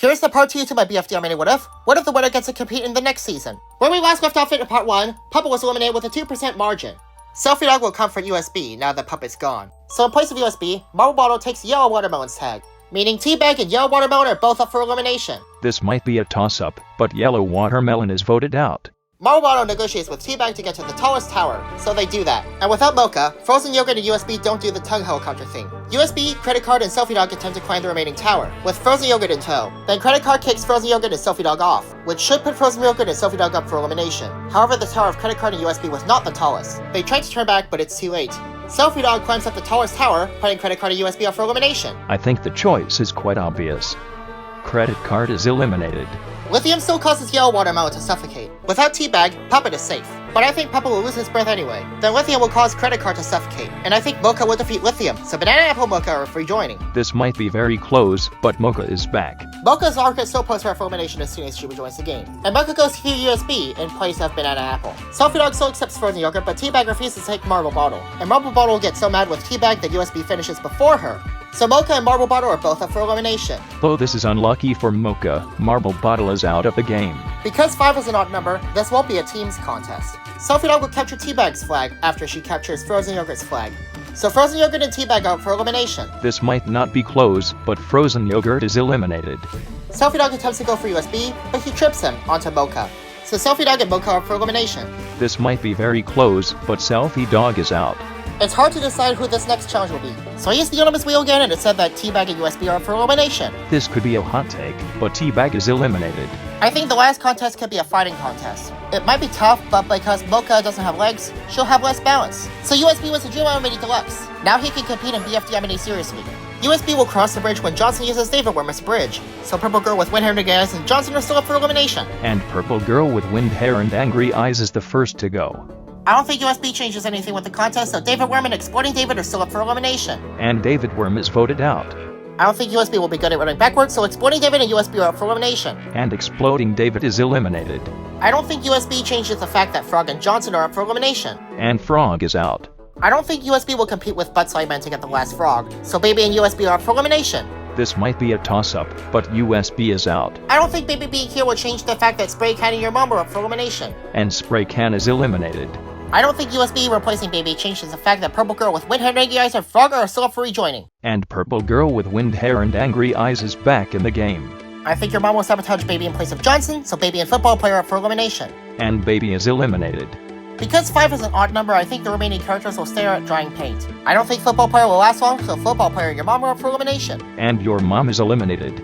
Here's the part 2 to my BFDI Mini What If. What if the winner gets to compete in the next season? Where we last left off in part 1, Puppet was eliminated with a 2% margin. Selfie Dog will come for USB now that Puppet's gone. So in place of USB, Marble Bottle takes Yellow Watermelon's tag, meaning Teabag and Yellow Watermelon are both up for elimination. This might be a toss-up, but Yellow Watermelon is voted out. Marble Bottle negotiates with Teabag to get to the tallest tower, so they do that. And without Mocha, Frozen Yogurt and USB don't do the tongue helicopter thing. USB, Credit Card, and Selfie Dog attempt to climb the remaining tower, with Frozen Yogurt in tow. Then Credit Card kicks Frozen Yogurt and Selfie Dog off, which should put Frozen Yogurt and Selfie Dog up for elimination. However, the tower of Credit Card and USB was not the tallest. They tried to turn back, but it's too late. Selfie Dog climbs up the tallest tower, putting Credit Card and USB up for elimination. I think the choice is quite obvious. Credit Card is eliminated. Lithium still causes Yellow Watermelon to suffocate. Without Teabag, Puppet is safe. But I think Puppet will lose his breath anyway. Then Lithium will cause Credit Card to suffocate. And I think Mocha will defeat Lithium, so Banana Apple and Mocha are free joining. This might be very close, but Mocha is back. Mocha's arc is still posed for elimination as soon as she rejoins the game. And Mocha goes to USB in place of Banana Apple. Selfie Dog still accepts Frozen Yogurt, but Teabag refuses to take Marble Bottle. And Marble Bottle will get so mad with Teabag that USB finishes before her. So Mocha and Marble Bottle are both up for elimination. Though this is unlucky for Mocha, Marble Bottle is out of the game. Because 5 is an odd number, this won't be a team's contest. Selfie Dog will capture Teabag's flag after she captures Frozen Yogurt's flag. So Frozen Yogurt and Teabag are up for elimination. This might not be close, but Frozen Yogurt is eliminated. Selfie Dog attempts to go for USB, but he trips him onto Mocha. So Selfie Dog and Mocha are up for elimination. This might be very close, but Selfie Dog is out. It's hard to decide who this next challenge will be. So I used the unanimous wheel again and it said that Teabag and USB are up for elimination. This could be a hot take, but Teabag is eliminated. I think the last contest could be a fighting contest. It might be tough, but because Mocha doesn't have legs, she'll have less balance. So USB wins the Dream Mini Deluxe. Now he can compete in BFDI Mini seriously. USB will cross the bridge when Johnson uses David Worm as a bridge. So Purple Girl with wind hair and eyes and Johnson are still up for elimination. And Purple Girl with wind hair and angry eyes is the first to go. I don't think USB changes anything with the contest, so David Worm and Exploding David are still up for elimination. And David Worm is voted out. I don't think USB will be good at running backwards, so Exploding David and USB are up for elimination. And Exploding David is eliminated. I don't think USB changes the fact that Frog and Johnson are up for elimination. And Frog is out. I don't think USB will compete with Butt Sliman to get the last Frog, so Baby and USB are up for elimination. This might be a toss-up, but USB is out. I don't think Baby being here will change the fact that Spray Can and your mom are up for elimination. And Spray Can is eliminated. I don't think USB replacing Baby changes the fact that Purple Girl with wind hair and angry eyes and Frog are still up for rejoining. And Purple Girl with wind hair and angry eyes is back in the game. I think your mom will sabotage Baby in place of Johnson, so Baby and Football Player are up for elimination. And Baby is eliminated. Because 5 is an odd number, I think the remaining characters will stare at drying paint. I don't think Football Player will last long, so Football Player and your mom are up for elimination. And your mom is eliminated.